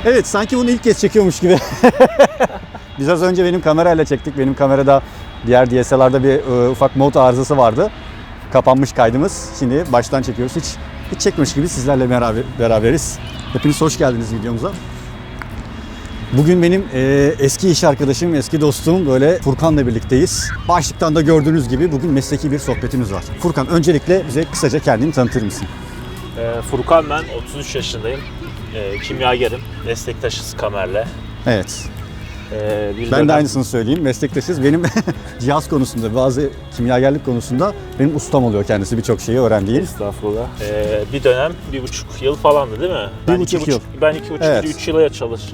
Evet, sanki bunu ilk kez çekiyormuş gibi. Biz az önce benim kamerayla çektik. Benim kamerada diğer DSLR'da bir ufak mod arızası vardı. Kapanmış kaydımız. Şimdi baştan çekiyoruz. Hiç çekmiş gibi sizlerle beraberiz. Hepiniz hoş geldiniz videomuza. Bugün benim eski iş arkadaşım, eski dostum böyle Furkan'la birlikteyiz. Başlıktan da gördüğünüz gibi bugün mesleki bir sohbetimiz var. Furkan, öncelikle bize kısaca kendini tanıtır mısın? Furkan, ben 33 yaşındayım. Kimyagerim, meslektaşız Kamer'le. Evet. Bir Ben de aynısını söyleyeyim. Meslektaşız. Benim cihaz konusunda, bazı kimyagerlik konusunda benim ustam oluyor kendisi. Birçok şeyi öğrendiğim. Estağfurullah. Bir dönem 1,5 yıl falandı değil mi? Bir buçuk yıl. Ben 2,5 Evet. 3 yıla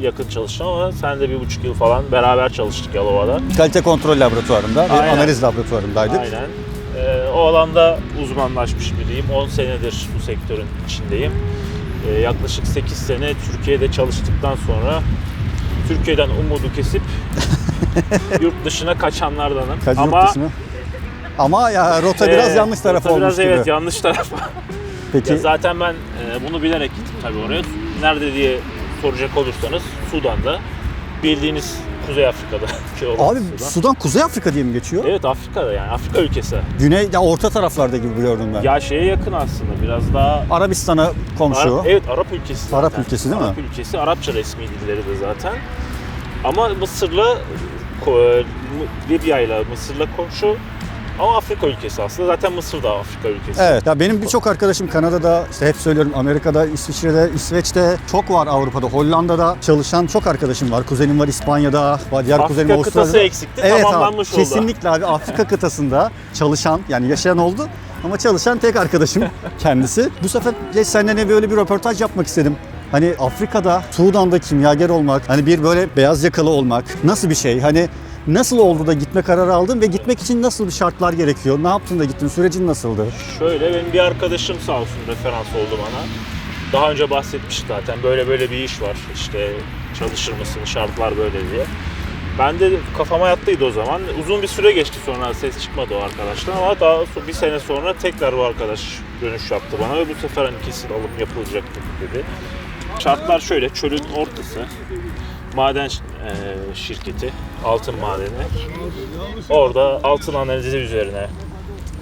yakın çalıştım ama sen de 1,5 yıl falan beraber çalıştık Yalova'da. Kalite kontrol laboratuvarında ve Aynen. analiz laboratuvarındaydık. Aynen. O alanda uzmanlaşmış biriyim. 10 senedir bu sektörün içindeyim. Yaklaşık 8 sene Türkiye'de çalıştıktan sonra Türkiye'den umudu kesip yurt dışına kaçanlardanım. Ama ya rota biraz yanlış tarafa olmuş biraz gibi. Evet, yanlış tarafa. Peki. Ya zaten ben bunu bilerek gittim tabii oraya. Nerede diye soracak olursanız Sudan'da. Bildiğiniz Kuzey Afrika'da. Abi Sudan Kuzey Afrika diye mi geçiyor? Evet, Afrika'da, yani Afrika ülkesi. Güney, ya orta taraflarda gibi biliyordum ben. Ya şeye yakın aslında, biraz daha Arabistan'a komşu. Evet, Arap ülkesi zaten. Arap ülkesi değil mi? Arap ülkesi, Arapça resmi dilleri de zaten. Ama Mısır'la Libya ile Mısır'la komşu. Ama Afrika ülkesi aslında. Zaten Mısır da Afrika ülkesi. Evet. Ya benim birçok arkadaşım Kanada'da, işte hep söylüyorum, Amerika'da, İsviçre'de, İsveç'te, çok var Avrupa'da, Hollanda'da çalışan çok arkadaşım var. Kuzenim var İspanya'da, diğer kuzenim Afrika kıtası Avustralya'da. eksikti, Evet tamamlanmış abi, oldu. kesinlikle abi, Afrika kıtasında çalışan, yani yaşayan oldu ama çalışan tek arkadaşım kendisi. Bu sefer seninle böyle bir röportaj yapmak istedim. Hani Afrika'da, Sudan'da kimyager olmak, hani bir böyle beyaz yakalı olmak nasıl bir şey? Hani nasıl oldu da gitme kararı aldın ve gitmek için nasıl bir şartlar gerekiyor? Ne yaptın da gittin? Sürecin nasıldı? Şöyle, benim bir arkadaşım sağ olsun referans oldu bana. Daha önce bahsetmiş zaten, böyle bir iş var, işte çalışır mısın, şartlar böyle diye. Ben de kafama yattıydı o zaman. Uzun bir süre geçti, sonra ses çıkmadı o arkadaştan ama daha bir sene sonra tekrar bu arkadaş dönüş yaptı bana ve bu sefer hani kesin alım yapılacak dedi. Şartlar şöyle: çölün ortası, maden şirketi, altın madeni. Orada altın analizi üzerine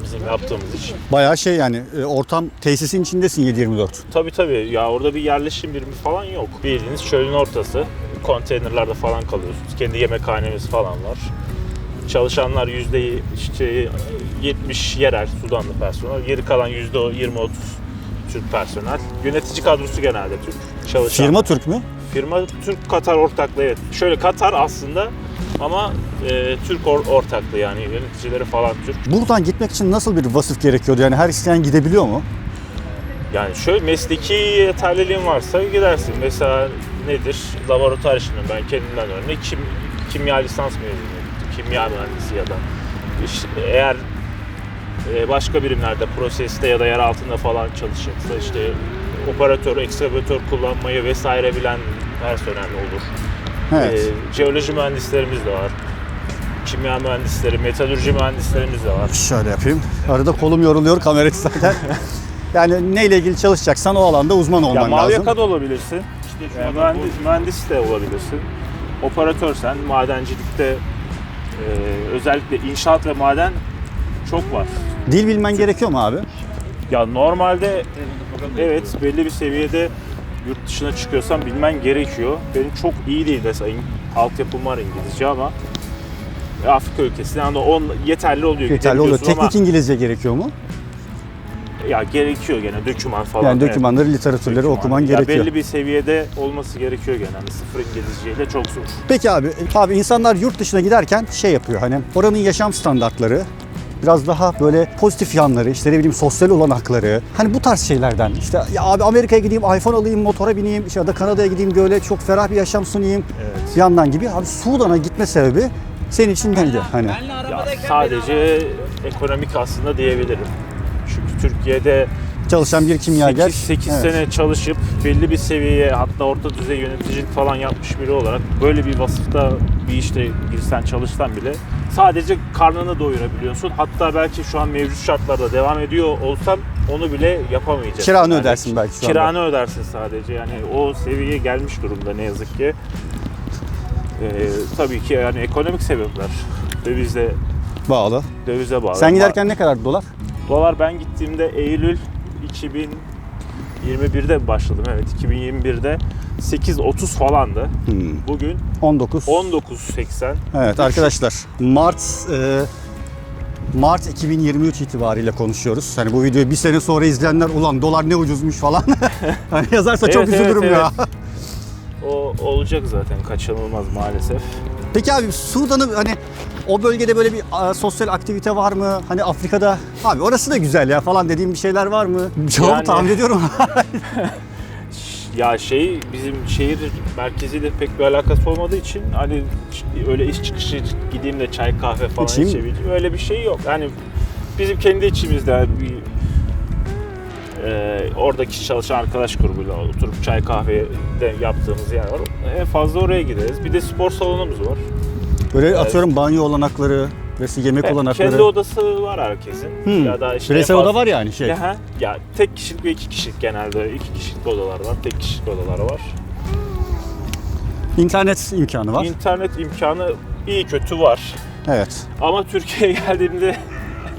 bizim yaptığımız iş. Bayağı şey, yani ortam, tesisin içindesin 7/24. Tabii ya, orada bir yerleşim birimi falan yok. Bildiğiniz çölün ortası. Konteynerlerde falan kalıyorsunuz. Kendi yemekhanemiz falan var. Çalışanlar %70 yerel Sudanlı personel. Geri kalan %20-30 Türk personel. Yönetici kadrosu genelde Türk. Çalışan. Firma Türk mü? Firma Türk, Katar ortaklığı, evet. Şöyle, Katar aslında ama Türk ortaklığı, yani yöneticileri falan Türk. Buradan gitmek için nasıl bir vasıf gerekiyordu? Yani her isteyen gidebiliyor mu? Yani şöyle, mesleki yeterliliğin varsa gidersin. Mesela nedir? Laboratuvar işinden ben kendimden örnek kimya lisans mezunuyum. Kimya mühendisi ya da işte eğer başka birimlerde, proseste ya da yer altında falan çalışacaksa işte operatör, ekskavatör kullanmayı vesaire bilen personel olur. Evet. Jeoloji mühendislerimiz de var. Kimya mühendisleri, metalürji mühendislerimiz de var. Şöyle yapayım. Arada kolum yoruluyor kamera zaten. Yani neyle ilgili çalışacaksan o alanda uzman olman Ya mavi lazım. yaka da olabilirsin. Mühendis de olabilirsin. Operatörsen, madencilikte özellikle inşaat ve maden çok var. Dil bilmen gerekiyor mu abi? Ya normalde evet, belli bir seviyede yurt dışına çıkıyorsan bilmen gerekiyor. Benim çok iyi değil mesela, altyapım var İngilizce ama Afrika ülkesi yani yeterli oluyor. Yeterli oluyor. Gidebiliyorsun Teknik İngilizce gerekiyor mu? ya gerekiyor gene, doküman falan. Yani dokümanları, literatürleri okuman ya gerekiyor. belli bir seviyede olması gerekiyor gene. Hani sıfır İngilizceyle çok zor. Peki abi insanlar yurt dışına giderken şey yapıyor, hani oranın yaşam standartları, biraz daha böyle pozitif yanları, işte ne bileyim sosyal olanakları, hani bu tarz şeylerden, işte ya abi Amerika'ya gideyim, iPhone alayım, motora bineyim, işte ya da Kanada'ya gideyim, böyle çok ferah bir yaşam sunayım, Evet. yandan gibi. Abi Sudan'a gitme sebebi senin için neydi? Hani Ya sadece ekonomik aslında diyebilirim. Çünkü Türkiye'de çalışan bir kimyager. 8 Evet. sene çalışıp belli bir seviyeye, hatta orta düzey yöneticilik falan yapmış biri olarak böyle bir vasıfta bir işte girsen çalışsan bile sadece karnını doyurabiliyorsun. Hatta belki şu an mevcut şartlarda devam ediyor olsan onu bile yapamayacaksın. Kiranı Yani ödersin belki şu anda. Kiranı ödersin sadece. Yani o seviyeye gelmiş durumda ne yazık ki. Tabii ki yani ekonomik sebepler. Dövize Bağlı. bağlı. Sen giderken ne kadar dolar? Dolar ben gittiğimde Eylül 2021'de başladım. Evet, 2021'de 8.30 falandı. Bugün 19. 19.80. Evet arkadaşlar, Mart 2023 itibariyle konuşuyoruz. Hani bu videoyu bir sene sonra izleyenler ulan dolar ne ucuzmuş falan hani yazarsa çok Evet, üzülürüm evet, ya. O olacak zaten, kaçınılmaz maalesef. Peki abi Sudan'ı hani o bölgede böyle bir sosyal aktivite var mı? Hani Afrika'da abi orası da güzel ya falan dediğim bir şeyler var mı? Cevabı Yani- tahmin ediyorum. Ya bizim şehir merkeziyle pek bir alakası olmadığı için hani öyle iş çıkışı gideyim de çay kahve falan İçeyim. içebileceğim öyle bir şey yok. Yani bizim kendi içimizde bir oradaki çalışan arkadaş grubuyla oturup çay kahve de yaptığımız yer var. En fazla oraya gideriz. Bir de spor salonumuz var. Böyle atıyorum banyo olanakları, yemek olanakları. Kendi odası var herkesin. Ya da işte Bireysel oda var yani şey. Ya tek kişilik ve 2 kişilik genelde 2 kişilik odalar var, tek kişilik odalar var. İnternet imkanı var. İnternet imkanı iyi kötü var. Evet. Ama Türkiye'ye geldiğimde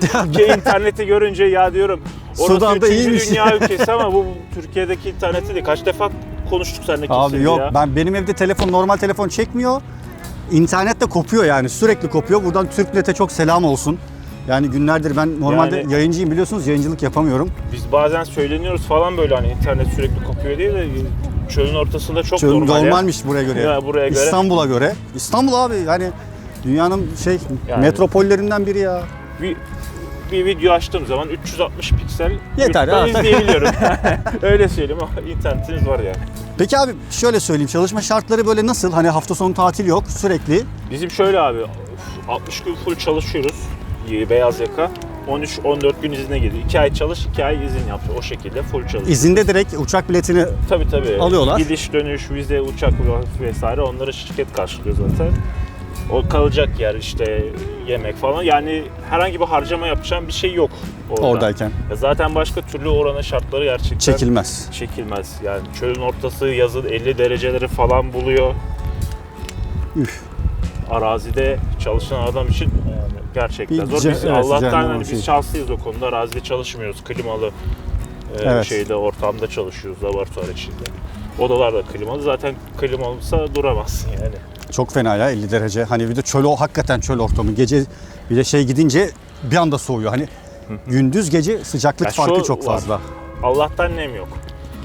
Türkiye interneti görünce ya diyorum orası Sudan'da 3. iyiymiş. dünya ülkesi ama bu Türkiye'deki interneti de kaç defa konuştuk seninle Abi kimseyle yok ya. benim evde normal telefon çekmiyor. İnternet de kopuyor yani sürekli kopuyor. Buradan Türknet'e çok selam olsun. Yani günlerdir ben normalde Yani- yayıncıyım biliyorsunuz yayıncılık yapamıyorum. Biz bazen söyleniyoruz falan böyle hani internet sürekli kopuyor diye de çölün ortasında çok normal ya. Normalmiş buraya göre. Ya buraya göre. İstanbul'a göre. İstanbul abi yani dünyanın Yani- metropollerinden biri ya. Bir video açtığım zaman 360 piksel Yeter, YouTube'dan ha. izleyebiliyorum. Öyle söyleyeyim ama internetiniz var yani. Peki abi şöyle söyleyeyim çalışma şartları böyle nasıl? Hani hafta sonu tatil yok sürekli. Bizim şöyle abi 60 gün full çalışıyoruz. Beyaz yaka. 13-14 gün izine gidiyor. 2 ay çalış, 2 ay izin yap. O şekilde full çalışıyoruz. İzinde direkt uçak biletini Tabii. alıyorlar. Gidiş, dönüş, vize, uçak vesaire onları şirket karşılıyor zaten. O kalacak yer işte yemek falan. Yani herhangi bir harcama yapacağım bir şey yok orada. oradayken Ya zaten başka türlü oranın şartları gerçekten çekilmez. Yani çölün ortası yazın 50 dereceleri falan buluyor. Üf. Arazide çalışan adam için yani gerçekten Bir zor. Biz Allah'tan cehennem hani o şey. biz şanslıyız o konuda. Arazide çalışmıyoruz. Klimalı Evet. ortamda çalışıyoruz laboratuvar içinde. Odalar da klimalı. Zaten klimalısa duramazsın yani. Çok fena ya 50 derece. Hani bir de hakikaten çöl ortamı. Gece bir de gidince bir anda soğuyor. Hani gündüz gece sıcaklık Ya farkı şu çok var. fazla. Allah'tan nem yok.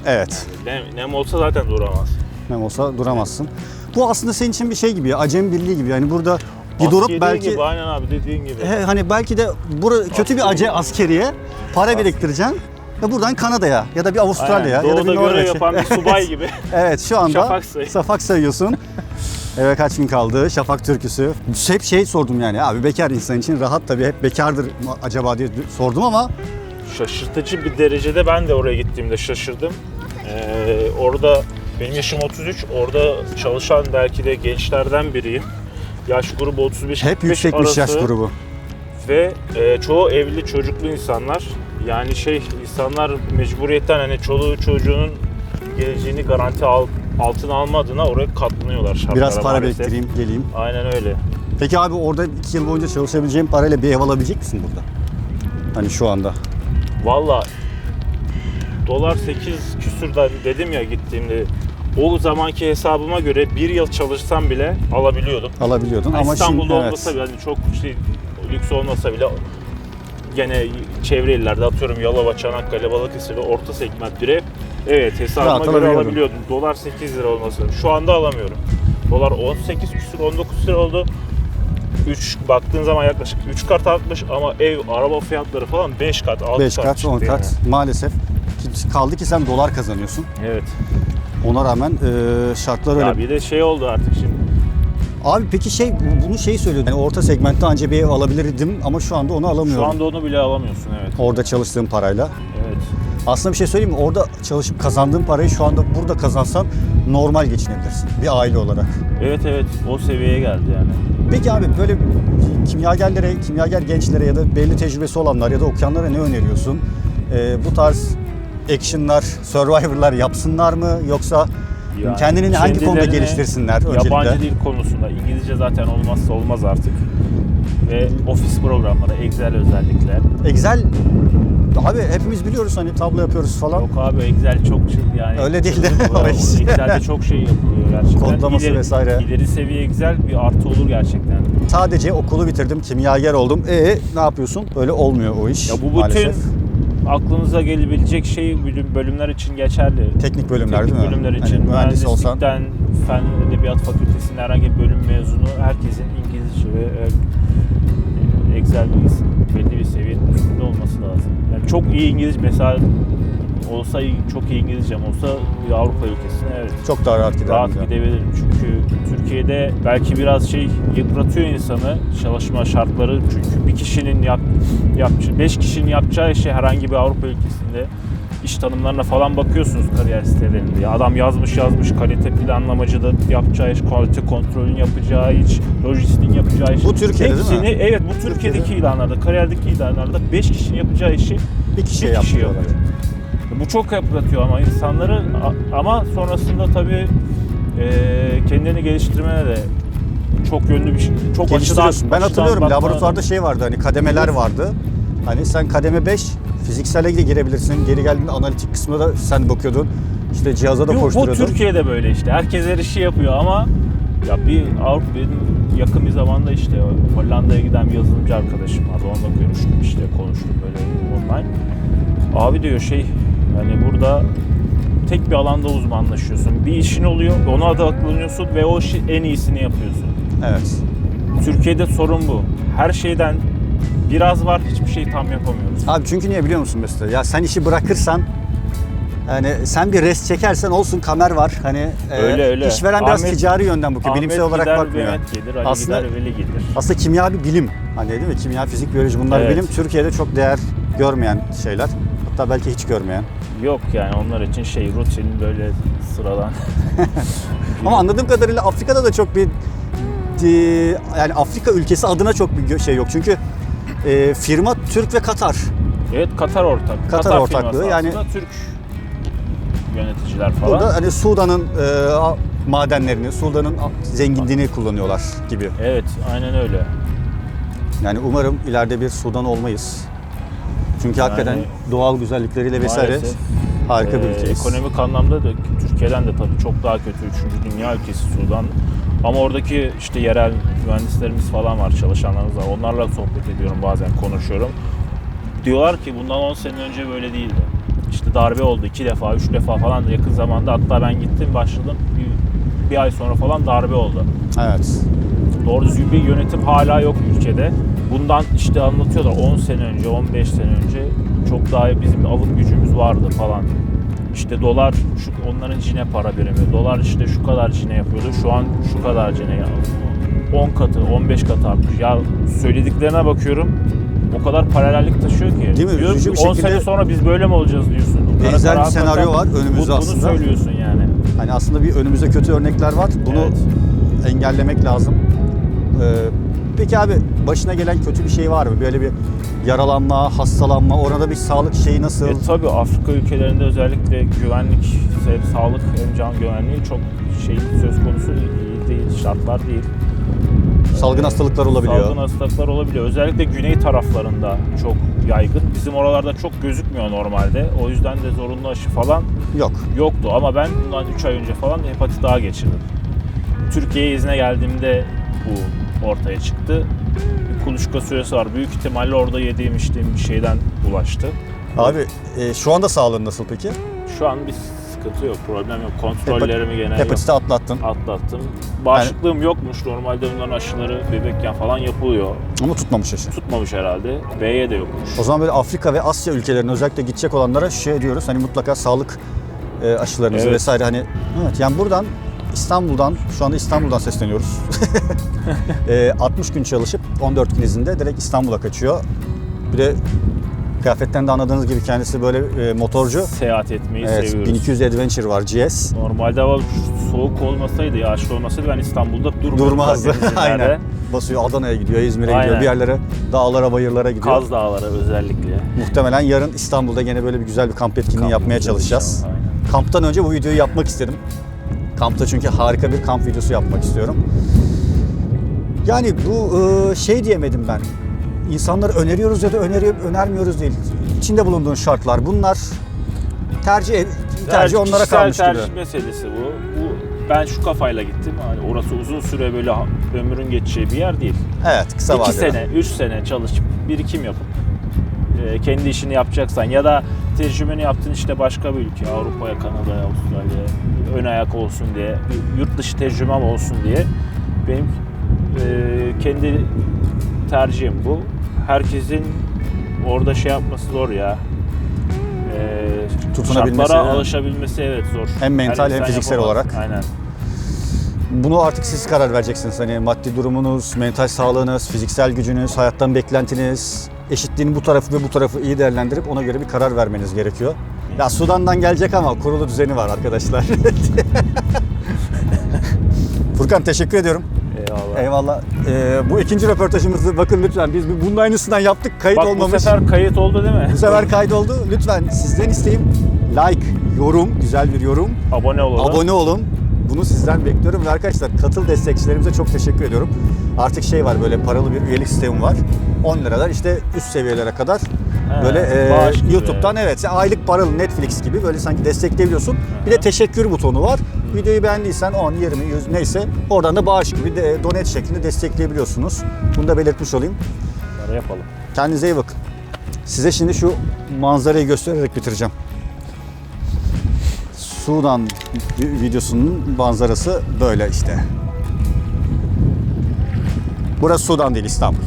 Evet. Nem olsa zaten duramaz. Ne olsa duramazsın. Bu aslında senin için bir şey gibi ya. Acem Birliği gibi. Yani burada bir durup Askeri belki gibi, aynen abi dediğin gibi. hani belki de kötü bir askeriye para biriktireceksin ve buradan Kanada'ya ya da bir Avustralya'ya Aynen, ya da doğuda bir görev Norveç'e. yapan bir subay gibi. Evet şu anda Şafak sayıyorsun. Eve kaç gün kaldı? Şafak türküsü. Hep sordum yani abi bekar insan için rahat tabii hep bekardır mı acaba diye sordum ama Şaşırtıcı bir derecede ben de oraya gittiğimde şaşırdım. Orada benim yaşım 33, orada çalışan belki de gençlerden biriyim. Yaş grubu 35-45 hep yüksekmiş arası yaş grubu. ve çoğu evli çocuklu insanlar. Yani insanlar mecburiyetten hani çoluğu çocuğunun geleceğini garanti altına alma adına oraya katlanıyorlar şartlara Biraz para maalesef. biriktireyim geleyim. Aynen öyle. Peki abi orada 2 yıl boyunca çalışabileceğin parayla bir ev alabilecek misin burada? Hani şu anda. Valla dolar 8 küsürden dedim ya gittiğimde o zamanki hesabıma göre bir yıl çalışsam bile alabiliyordum. Alabiliyordun ama İstanbul'da şimdi olmasa bile hani çok lüks olmasa bile gene çevre illerde atıyorum Yalova, Çanakkale, Balıkesir'de orta segment bire evet hesabıma Rahat göre alabiliyordum. alabiliyordum. Dolar 8 lira olması. Şu anda alamıyorum. Dolar 18 küsür 19 lira oldu. Baktığın zaman yaklaşık 3 kat artmış ama ev, araba fiyatları falan 5 kat, 6 5 kat kat, 10 çıktı kat maalesef. Kaldı ki sen dolar kazanıyorsun. yani. Evet. Ona rağmen şartlar öyle. Ya bir de oldu artık şimdi. Abi peki bunu söylüyordun. Yani orta segmentte anca bir ev alabilirdim ama şu anda onu Şu alamıyorum. anda onu bile alamıyorsun evet. Orada çalıştığım parayla. Evet. Aslında bir şey söyleyeyim mi? Orada çalışıp kazandığın parayı şu anda burada kazansan normal geçinebilirsin bir aile olarak. Evet o seviyeye geldi yani. Peki abi böyle kimyager gençlere ya da belli tecrübesi olanlar ya da okuyanlara ne öneriyorsun? Bu tarz action'lar, survivor'lar yapsınlar mı yoksa Yani kendini hangi konuda kendilerine geliştirsinler öncelikle? Yabancı dil konusunda. İngilizce zaten olmazsa olmaz artık. Ve ofis programları, Excel özellikle. Excel abi hepimiz biliyoruz hani tablo yapıyoruz falan. Yok abi Excel çok yani. Öyle değil de Bravo. o iş. Excel'de çok şey yapılıyor gerçekten. Kodlaması vesaire. İleri seviye Excel bir artı olur gerçekten. Sadece okulu bitirdim, kimyager oldum. Ne yapıyorsun? Böyle olmuyor o iş Ya bu bütün maalesef. aklınıza gelebilecek şey bölümler için geçerli. Teknik bölümler Teknik değil mi? bölümler Hani için. mühendis olsan. Mühendislikten, Fen Edebiyat Fakültesi'nin herhangi bir bölüm mezunu herkesin İngilizce ve Excel bilgisi belli bir seviyenin üstünde olması lazım. Yani çok iyi İngilizce mesela olsa, çok iyi İngilizcem olsa bir Avrupa ülkesine evet Çok daha rahat gider. rahat gidebilirim. Çünkü Türkiye'de belki biraz yıpratıyor insanı çalışma şartları. Çünkü bir kişinin 5 kişinin yapacağı işi herhangi bir Avrupa ülkesinde iş tanımlarına falan bakıyorsunuz kariyer sitelerinde. Ya adam yazmış kalite planlamacı da yapacağı iş, kalite kontrolün yapacağı iş, lojistiğin yapacağı iş. Bu Türkiye'de hepsini, değil mi? Evet bu Türkiye'deki ilanlarda, kariyerdeki ilanlarda 5 kişinin yapacağı işi Bir kişi bir kişi yapıyor. yapıyor. Bu çok yıpratıyor ama insanları, ama sonrasında tabii kendini geliştirmene de çok yönlü bir şey. Çok Geliştiriyorsun. Ben hatırlıyorum bakma- laboratuvarda şey vardı hani kademeler vardı. Hani sen kademe 5 fiziksele de girebilirsin. Geri geldiğinde analitik kısmına da sen bakıyordun. İşte cihaza da Bu koşturuyordun. Türkiye'de böyle işte. Herkes her işi yapıyor ama ya benim yakın bir zamanda işte Hollanda'ya giden bir yazılımcı arkadaşım vardı. Onunla görüştüm işte konuştum böyle online. Abi diyor hani burada tek bir alanda uzmanlaşıyorsun. Bir işin oluyor, ona odaklanıyorsun ve o işi en iyisini yapıyorsun. Evet. Türkiye'de sorun bu. Her şeyden biraz var, hiçbir şeyi tam yapamıyoruz. Abi çünkü niye biliyor musun mesela? Ya sen işi bırakırsan hani sen bir rest çekersen olsun kamer var. Hani Öyle. işveren biraz ticari yönden bakıyor. Bilimsel olarak gider, bakmıyor. Mehmet gelir, Ali Aslında- gider, Veli gelir. Aslında kimya bir bilim. Hani değil mi? Kimya, fizik, biyoloji bunlar Evet. bilim. Türkiye'de çok değer görmeyen şeyler. Hatta belki hiç görmeyen. Yok yani onlar için rutin böyle sıradan. Ama anladığım kadarıyla Afrika'da da çok yani Afrika ülkesi adına çok bir şey yok. Çünkü firma Türk ve Katar. Evet Katar ortak. Katar ortaklığı, firması yani- aslında Türk yöneticiler falan. Burada hani Sudan'ın madenlerini, Sudan'ın zenginliğini kullanıyorlar gibi. Evet aynen öyle. Yani umarım ileride bir Sudan olmayız. Çünkü hakikaten doğal güzellikleriyle vesaire Maalesef. harika bir ülkeyiz. Ekonomik anlamda da Türkiye'den de tabii çok daha kötü 3. dünya ülkesi Sudan. Ama oradaki işte yerel mühendislerimiz falan var, çalışanlarımız var. Onlarla sohbet ediyorum, bazen konuşuyorum. Diyorlar ki bundan 10 sene önce böyle değildi. İşte darbe oldu 2 defa, 3 defa falan da yakın zamanda. Hatta ben gittim başladım. Bir ay sonra falan darbe oldu. Evet. Doğru düzgün bir yönetim hala yok ülkede. Bundan işte anlatıyorlar 10 sene önce, 15 sene önce çok daha bizim alım gücümüz vardı falan. İşte dolar, onların cine para birimi. Dolar işte şu kadar cine yapıyordu. Şu an şu kadar cine ya. 10 katı, 15 katı artmış. Ya söylediklerine bakıyorum. O kadar paralellik taşıyor ki. Değil mi? Diyorum Üzücü ki, bir 10 sene şekilde sonra biz böyle mi olacağız diyorsun. benzer Kara bir senaryo var önümüzde bunu aslında. Bunu söylüyorsun yani. Hani aslında bir önümüzde kötü örnekler var. Bunu Evet. engellemek lazım. Peki abi başına gelen kötü bir şey var mı? Böyle bir yaralanma, hastalanma, orada bir sağlık şeyi nasıl? Tabii Afrika ülkelerinde özellikle güvenlik, sağlık, hem can güvenliği çok söz konusu iyi değil, şartlar değil. Salgın hastalıklar olabiliyor. Salgın hastalıklar olabiliyor. Özellikle güney taraflarında çok yaygın. Bizim oralarda çok gözükmüyor normalde. O yüzden de zorunlu aşı falan Yok. yoktu. Ama ben bundan 3 ay önce falan hepatit A geçirdim. Türkiye'ye izne geldiğimde bu ortaya çıktı. Bir kuluçka süresi var. Büyük ihtimalle orada yediğim içtiğim bir şeyden bulaştı. Abi şu anda sağlığın nasıl peki? Şu an bir sıkıntı yok, problem yok. Kontrollerimi gene Hepatiti atlattın. atlattım. Bağışıklığım yokmuş. Normalde bunların aşıları bebekken falan yapılıyor. Ama tutmamış aşı. Tutmamış herhalde. B'ye de yokmuş. O zaman böyle Afrika ve Asya ülkelerine özellikle gidecek olanlara şey diyoruz hani mutlaka sağlık aşılarınızı Evet. vesaire hani evet yani buradan İstanbul'dan şu anda İstanbul'dan sesleniyoruz. 60 gün çalışıp 14 gün izinde direkt İstanbul'a kaçıyor. Bir de Kıyafetten de anladığınız gibi kendisi böyle motorcu. Seyahat etmeyi Evet, seviyoruz. 1200 Adventure var GS. Normalde hava soğuk olmasaydı, yağışlı olmasaydı ben İstanbul'da Durmazdı. Karadenizlerde. Aynen. Basıyor Adana'ya gidiyor, İzmir'e gidiyor, Aynen. bir yerlere, dağlara, bayırlara gidiyor. Kaz Dağları özellikle. Muhtemelen yarın İstanbul'da gene böyle bir güzel bir kamp etkinliği Kamp yapmaya yapacağız çalışacağız. inşallah, aynen. Kamptan önce bu videoyu yapmak istedim. Kampta çünkü harika bir kamp videosu yapmak istiyorum. Yani bu şey diyemedim ben. İnsanları öneriyoruz ya da önermiyoruz değil. İçinde bulunduğun şartlar bunlar. Tercih onlara Kişisel kalmış tercih gibi. meselesi bu. Ben şu kafayla gittim. Hani orası uzun süre böyle ömrün geçeceği bir yer değil. Evet, kısa 2 vadede. sene, 3 sene çalışıp birikim yapıp kendi işini yapacaksan ya da tecrübeni yaptığın işte başka bir ülke, Avrupa'ya, Kanada'ya, Avustralya'ya ön ayak olsun diye, yurt dışı tecrübem olsun diye benim kendi tercihim bu. Herkesin orada şey yapması zor ya. Tutunabilmesi, Şartlara evet. alışabilmesi evet zor. Hem mental Her hem insan fiziksel yapamaz. olarak. Aynen. Bunu artık siz karar vereceksiniz. Hani maddi durumunuz, mental sağlığınız, fiziksel gücünüz, hayattan beklentiniz, eşitliğin bu tarafı ve bu tarafı iyi değerlendirip ona göre bir karar vermeniz gerekiyor. Ya Sudan'dan gelecek ama kurulu düzeni var arkadaşlar. Furkan teşekkür ediyorum. Eyvallah. Eyvallah. Bu ikinci röportajımızı bakın lütfen biz bunun aynısından yaptık. Kayıt Bak olmamış. bu sefer kayıt oldu değil mi? Bu sefer kaydoldu. Lütfen sizden isteğim like, yorum, güzel bir yorum. Abone olalım. Abone olun. Bunu sizden bekliyorum ve arkadaşlar katıl destekçilerimize çok teşekkür ediyorum. Artık şey var böyle paralı bir üyelik sistemi var. 10 liradan işte üst seviyelere kadar böyle bağış gibi. YouTube'dan evet aylık paralı Netflix gibi böyle sanki destekleyebiliyorsun. Bir de teşekkür butonu var. Videoyu beğendiysen 10, 20, 100 neyse oradan da bağış gibi de donate şeklinde destekleyebiliyorsunuz. Bunu da belirtmiş olayım. Bunları yapalım. Kendinize iyi bakın. Size şimdi şu manzarayı göstererek bitireceğim. Sudan videosunun manzarası böyle işte. Burası Sudan değil, İstanbul.